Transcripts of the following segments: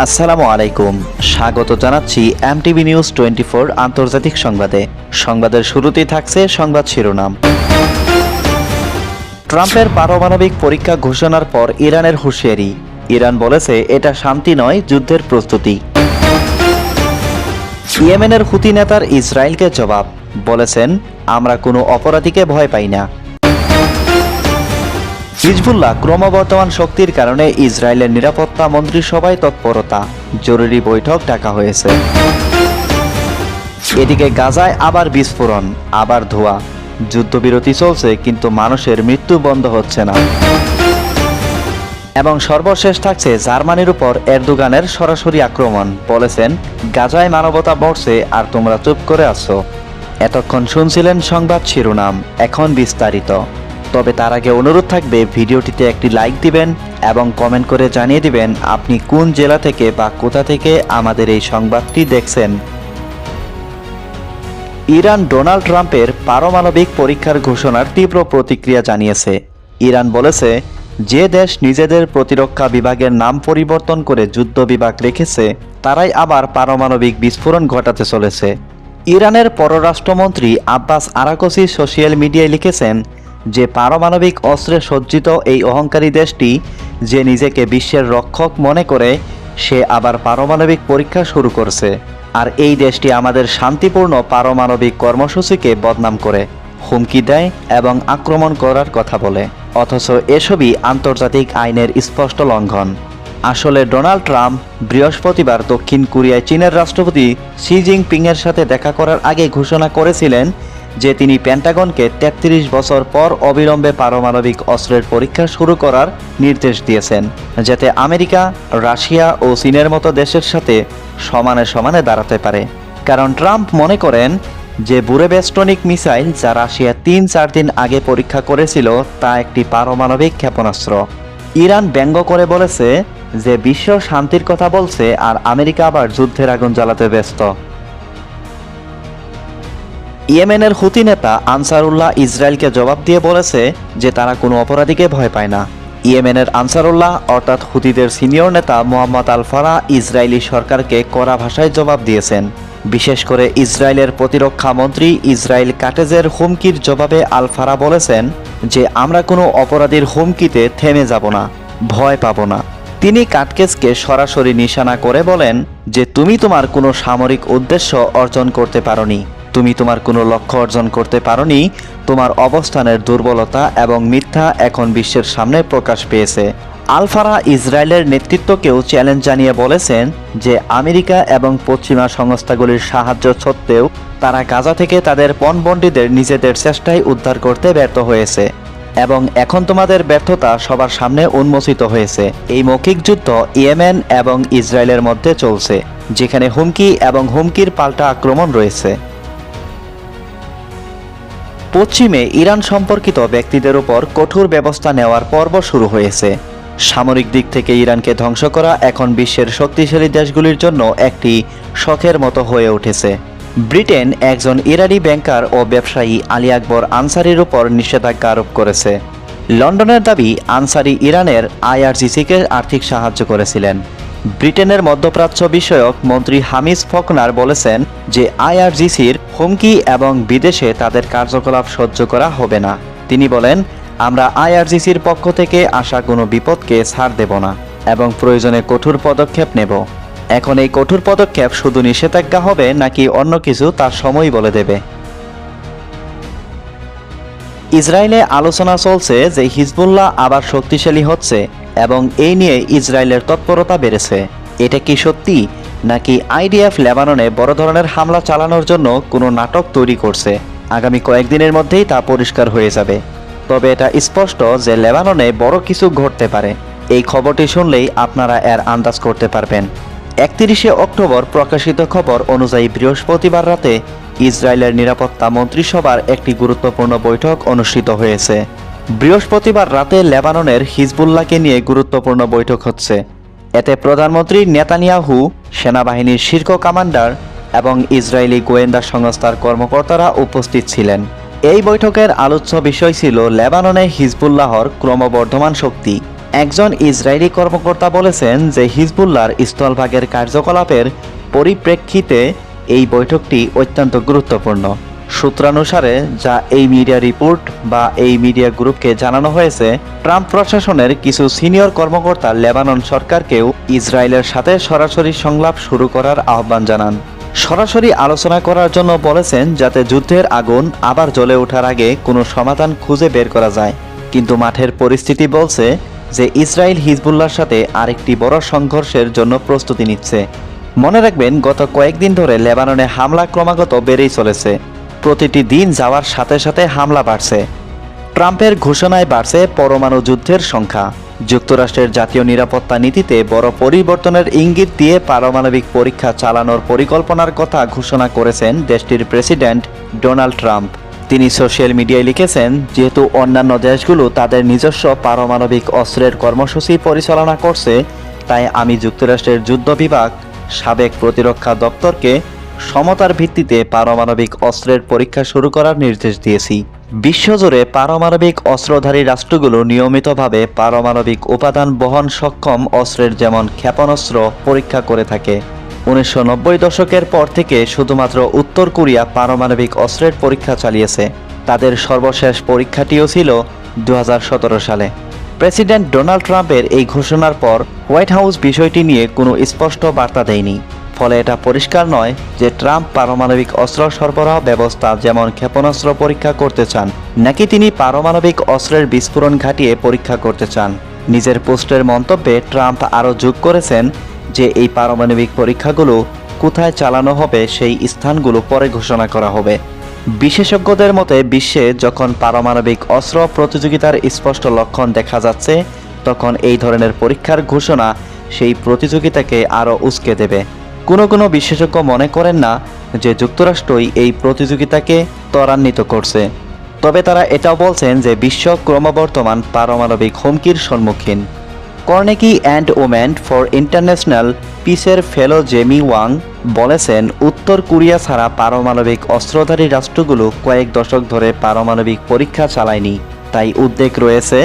আসসালামু আলাইকুম, স্বাগত জানাচ্ছি এমটিভি নিউজ 24 আন্তর্জাতিক সংবাদে। সংবাদের শুরুতেই থাকছে সংবাদ শিরোনাম। ট্রাম্পের পারমাণবিক পরীক্ষা ঘোষণার পর ইরানের হুঁশিয়ারি। ইরান বলেছে এটা শান্তি নয়, যুদ্ধের প্রস্তুতি। ইয়েমেনের হুতি নেতার ইসরায়েলকে জবাব, বলেছেন আমরা কোনো অপরাধীকে ভয় পাই না। হিজবুল্লাহ ক্রমবর্ধমান শক্তির কারণে ইসরায়েলের নিরাপত্তা মন্ত্রিসভায় তৎপরতা, জরুরি বৈঠক ডাকা হয়েছে। এদিকে গাজায় আবার বিস্ফোরণ, আবার ধোঁয়া। যুদ্ধবিরতি চলছে কিন্তু মানুষের মৃত্যু বন্ধ হচ্ছে না। এবং সর্বশেষ থাকছে জার্মানির উপর এরদোগানের সরাসরি আক্রমণ, বলেছেন গাজায় মানবতা মরছে আর তোমরা চুপ করে আছো। এতক্ষণ শুনছিলেন সংবাদ শিরোনাম, এখন বিস্তারিত। তবে তার আগে অনুরোধ থাকবে ভিডিওটিতে একটি লাইক দিবেন এবং কমেন্ট করে জানিয়ে দিবেন আপনি কোন জেলা থেকে বা কোথা থেকে আমাদের এই সংবাদটি দেখছেন। ইরান ডোনাল্ড ট্রাম্পের পারমাণবিক পরীক্ষার ঘোষণার তীব্র প্রতিক্রিয়া জানিয়েছে। ইরান বলেছে যে দেশ নিজেদের প্রতিরক্ষা বিভাগের নাম পরিবর্তন করে যুদ্ধ বিভাগ রেখেছে তারাই আবার পারমাণবিক বিস্ফোরণ ঘটাতে চলেছে। ইরানের পররাষ্ট্রমন্ত্রী আব্বাস আরাকচি সোশ্যাল মিডিয়ায় লিখেছেন যে পারমাণবিক অস্ত্রে সজ্জিত এই অহংকারী দেশটি যে নিজেকে বিশ্বের রক্ষক মনে করে সে আবার পারমাণবিক পরীক্ষা শুরু করছে। আর এই দেশটি আমাদের শান্তিপূর্ণ পারমাণবিক কর্মসূচিকে বদনাম করে, হুমকি দেয় এবং আক্রমণ করার কথা বলে, অথচ এসবই আন্তর্জাতিক আইনের স্পষ্ট লঙ্ঘন। আসলে ডোনাল্ড ট্রাম্প বৃহস্পতিবার দক্ষিণ কোরিয়ায় চীনের রাষ্ট্রপতি শি জিনপিংয়ের সাথে দেখা করার আগে ঘোষণা করেছিলেন যে তিনি পেন্টাগনকে ৩৩ বছর পর অবিলম্বে পারমাণবিক অস্ত্রের পরীক্ষা শুরু করার নির্দেশ দিয়েছেন, যাতে আমেরিকা, রাশিয়া ও চীনের মতো দেশের সাথে সমানে সমানে দাঁড়াতে পারে। কারণ ট্রাম্প মনে করেন যে বুরেভেস্টনিক মিসাইল যা রাশিয়া ৩-৪ দিন আগে পরীক্ষা করেছিল তা একটি পারমাণবিক ক্ষেপণাস্ত্র। ইরান ব্যঙ্গ করে বলেছে যে বিশ্ব শান্তির কথা বলছে আর আমেরিকা আবার যুদ্ধের আগুন জ্বালাতে ব্যস্ত। ইয়েমেনের হুতি নেতা আনসারুল্লাহ ইসরায়েলকে জবাব দিয়ে বলেছে যে তারা কোনো অপরাধীকে ভয় পায় না। ইয়েমেনের আনসারুল্লাহ অর্থাৎ হুতিদের সিনিয়র নেতা মোহাম্মদ আল ফারা ইসরায়েলি সরকারকে কড়া ভাষায় জবাব দিয়েছেন। বিশেষ করে ইসরায়েলের প্রতিরক্ষা মন্ত্রী ইসরায়েল কাটেজের হুমকির জবাবে আল ফারা বলেছেন যে আমরা কোনো অপরাধীর হুমকিতে থেমে যাব না, ভয় পাব না। তিনি কাটকেসকে সরাসরি নিশানা করে বলেন যে তুমি তোমার কোনো সামরিক উদ্দেশ্য অর্জন করতে পারোনি, তুমি তোমার কোনো লক্ষ্য অর্জন করতে পারোনি, তোমার অবস্থানের দুর্বলতা এবং মিথ্যা এখন বিশ্বের সামনে প্রকাশ পেয়েছে। আল ফারা ইসরায়েলের নেতৃত্বকেও চ্যালেঞ্জ জানিয়ে বলেছেন যে আমেরিকা এবং পশ্চিমা সংস্থাগুলির সাহায্য সত্ত্বেও তারা গাজা থেকে তাদের পণবন্দীদের নিজেদের চেষ্টায় উদ্ধার করতে ব্যর্থ হয়েছে এবং এখন তোমাদের ব্যর্থতা সবার সামনে উন্মোচিত হয়েছে। এই মৌখিক যুদ্ধ ইয়েমেন এবং ইসরায়েলের মধ্যে চলছে, যেখানে হুমকি এবং হুমকির পাল্টা আক্রমণ রয়েছে। পশ্চিমে ইরান সম্পর্কিত ব্যক্তিদের উপর কঠোর ব্যবস্থা নেওয়ার পর্ব শুরু হয়েছে। সামরিক দিক থেকে ইরানকে ধ্বংস করা এখন বিশ্বের শক্তিশালী দেশগুলির জন্য একটি শখের মতো হয়ে উঠেছে। ব্রিটেন একজন ইরানি ব্যাংকার ও ব্যবসায়ী আলী আকবর আনসারির উপর নিষেধাজ্ঞা আরোপ করেছে। লন্ডনের দাবি আনসারি ইরানের আইআরজিসিকে আর্থিক সাহায্য করেছিলেন। ব্রিটেনের মধ্যপ্রাচ্য বিষয়ক মন্ত্রী হামিজ ফকনার বলেছেন যে আইআরজিসির হুমকি এবং বিদেশে তাদের কার্যকলাপ সহ্য করা হবে না। তিনি বলেন, আমরা আইআরজিসির পক্ষ থেকে আসা কোনো বিপদকে ছাড় দেব না এবং প্রয়োজনে কঠোর পদক্ষেপ নেব। এখন এই কঠোর পদক্ষেপ শুধু নিষেধাজ্ঞা হবে নাকি অন্য কিছু তার সময় বলে দেবে। ইসরায়েলে আলোচনা চলছে যে হিজবুল্লাহ আবার শক্তিশালী হচ্ছে এবং এই নিয়ে ইসরায়েলের তৎপরতা বেড়েছে। এটা কি সত্যি নাকি আইডিএফ লেবাননে বড় ধরনের হামলা চালানোর জন্য কোনো নাটক তৈরি করছে? আগামী কয়েকদিনের মধ্যেই তা পরিষ্কার হয়ে যাবে। তবে এটা স্পষ্ট যে লেবাননে বড় কিছু ঘটতে পারে। এই খবরটি শুনলেই আপনারা এর আন্দাজ করতে পারবেন। 31শে অক্টোবর প্রকাশিত খবর অনুযায়ী বৃহস্পতিবার রাতে ইসরায়েলের নিরাপত্তা মন্ত্রিসভার একটি গুরুত্বপূর্ণ বৈঠক অনুষ্ঠিত হয়েছে। বৃহস্পতিবার রাতে লেবাননের হিজবুল্লাহকে নিয়ে গুরুত্বপূর্ণ বৈঠক হচ্ছে। এতে প্রধানমন্ত্রী নেতানিয়াহু, সেনাবাহিনীর শীর্ষ কমান্ডার এবং ইসরায়েলি গোয়েন্দা সংস্থার কর্মকর্তারা উপস্থিত ছিলেন। এই বৈঠকের আলোচ্য বিষয় ছিল লেবাননে হিজবুল্লাহর ক্রমবর্ধমান শক্তি একজন ইসরায়েলি কর্মকর্তা বলেছেন যে হিজবুল্লাহর স্থলভাগের কার্যকলাপের পরিপ্রেক্ষিতে এই বৈঠকটি অত্যন্ত গুরুত্বপূর্ণ। সূত্রানুসারে যা এই মিডিয়া রিপোর্ট বা এই মিডিয়া গ্রুপকে জানানো হয়েছে, ট্রাম্প প্রশাসনের কিছু সিনিয়র কর্মকর্তা লেবানন সরকারকেও ইসরায়েলের সাথে সরাসরি সংলাপ শুরু করার আহ্বান জানান। সরাসরি আলোচনা করার জন্য বলেছেন যাতে যুদ্ধের আগুন আবার জ্বলে ওঠার আগে কোনো সমাধান খুঁজে বের করা যায়। কিন্তু মাঠের পরিস্থিতি বলছে যে ইসরায়েল হিজবুল্লাহর সাথে আরেকটি বড় সংঘর্ষের জন্য প্রস্তুতি নিচ্ছে। মনে রাখবেন, গত কয়েকদিন ধরে লেবাননে হামলা ক্রমাগত বেড়েই চলেছে। প্রতিটি দিন যাওয়ার সাথে সাথে হামলা বাড়ছে। ট্রাম্পের ঘোষণায় বাড়ছে পরমাণু যুদ্ধের সংখ্যা। যুক্তরাষ্ট্রের জাতীয় নিরাপত্তা নীতিতে বড় পরিবর্তনের ইঙ্গিত দিয়ে পারমাণবিক পরীক্ষা চালানোর পরিকল্পনার কথা ঘোষণা করেছেন দেশটির প্রেসিডেন্ট ডোনাল্ড ট্রাম্প। তিনি সোশ্যাল মিডিয়ায় লিখেছেন, যেহেতু অন্যান্য দেশগুলো তাদের নিজস্ব পারমাণবিক অস্ত্রের কর্মসূচি পরিচালনা করছে, তাই আমি যুক্তরাষ্ট্রের যুদ্ধ বিভাগ সাবেক প্রতিরক্ষা দপ্তরকে সমতার ভিত্তিতে পারমাণবিক অস্ত্রের পরীক্ষা শুরু করার নির্দেশ দিয়েছি। বিশ্বজুড়ে পারমাণবিক অস্ত্রধারী রাষ্ট্রগুলো নিয়মিতভাবে পারমাণবিক উপাদান বহন সক্ষম অস্ত্রের যেমন ক্ষেপণাস্ত্র পরীক্ষা করে থাকে। 1990 দশকের পর থেকে শুধুমাত্র উত্তর কোরিয়া পারমাণবিক অস্ত্রের পরীক্ষা চালিয়েছে। তাদের সর্বশেষ পরীক্ষাটিও ছিল 2017 সালে। প্রেসিডেন্ট ডোনাল্ড ট্রাম্পের এই ঘোষণার পর হোয়াইট হাউস বিষয়টি নিয়ে কোনো স্পষ্ট বার্তা দেয়নি। ফলে এটা পরিষ্কার নয় যে ট্রাম্প পারমাণবিক অস্ত্র সরবরাহ ব্যবস্থা যেমন ক্ষেপণাস্ত্র পরীক্ষা করতে চান, নাকি তিনি পারমাণবিক অস্ত্রের বিস্ফোরণ ঘটিয়ে পরীক্ষা করতে চান। নিজের পোস্টের মন্তব্যে ট্রাম্প আরও যোগ করেছেন যে এই পারমাণবিক পরীক্ষাগুলো কোথায় চালানো হবে সেই স্থানগুলো পরে ঘোষণা করা হবে। বিশেষজ্ঞদের মতে বিশ্বে যখন পারমাণবিক অস্ত্র প্রতিযোগিতার স্পষ্ট লক্ষণ দেখা যাচ্ছে, তখন এই ধরনের পরীক্ষার ঘোষণা সেই প্রতিযোগিতাকে আরও উস্কে দেবে। কোনো বিশেষজ্ঞ মনে করেন না যে যুক্তরাষ্ট্রই এই প্রতিযোগিতাকে ত্বরান্বিত করছে, তবে তারা এটাও বলছেন যে বিশ্ব ক্রমবর্ধমান পারমাণবিক হুমকির সম্মুখীন। কর্নেগি অ্যান্ড ওমেন্ট ফর ইন্টারন্যাশনাল পিসের ফেলো জেমি ওয়াং বলেছেন, উত্তর কোরিয়া ছাড়া পারমাণবিক অস্ত্রধারী রাষ্ট্রগুলো কয়েক দশক ধরে পারমাণবিক পরীক্ষা চালায়নি। তাই উদ্বেগ রয়েছে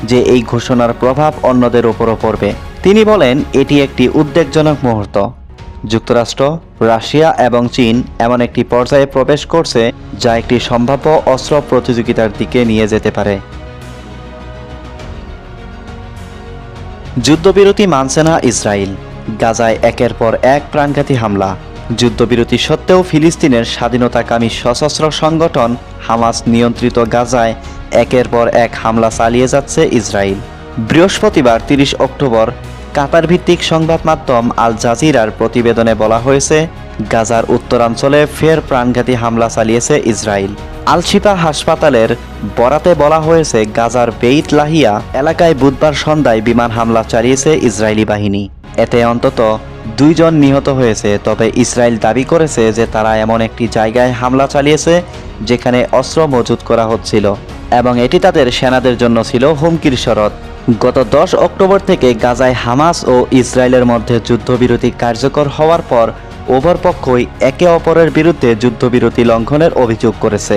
যে এই ঘোষণার প্রভাব অন্যদের উপরও পড়বে। তিনি বলেন, এটি একটি উদ্বেগজনক মুহূর্ত। যুক্তরাষ্ট্র, রাশিয়া এবং চীন এমন একটি পর্যায়ে প্রবেশ করছে যা একটি সম্ভাব্য অস্ত্র প্রতিযোগিতার দিকে নিয়ে যেতে পারে। যুদ্ধবিরতি মানছে না ইসরায়েল। গাজায় একের পর এক প্রাণঘাতী হামলা। যুদ্ধবিরতি সত্ত্বেও ফিলিস্তিনের স্বাধীনতাকামী সশস্ত্র সংগঠন হামাস নিয়ন্ত্রিত গাজায় একের পর এক হামলা চালিয়ে যাচ্ছে ইসরায়েল। বৃহস্পতিবার 30 অক্টোবর কাতার ভিত্তিক সংবাদ মাধ্যম আল জাজিরার প্রতিবেদনে বলা হয়েছে, গাজার উত্তরাঞ্চলে ফের প্রাণঘাতী হামলা চালিয়েছে ইসরায়েল। আল শিফা হাসপাতালের বরাতে বলা হয়েছে, গাজার বেইত লাহিয়া এলাকায় বুধবার সন্ধ্যায় বিমান হামলা চালিয়েছে ইসরায়েলি বাহিনী। এতে অন্তত 2 জন নিহত হয়েছে। তবে ইসরায়েল দাবি করেছে যে তারা এমন একটি জায়গায় হামলা চালিয়েছে যেখানে অস্ত্র মজুত করা হচ্ছিল এবং এটি তাদের সেনাদের জন্য ছিল হুমকির শরৎ। গত 10 অক্টোবর থেকে গাজায় হামাস ও ইসরায়েলের মধ্যে যুদ্ধবিরতি কার্যকর হওয়ার পর উভয় পক্ষই একে অপরের বিরুদ্ধে যুদ্ধবিরতি লঙ্ঘনের অভিযোগ করেছে।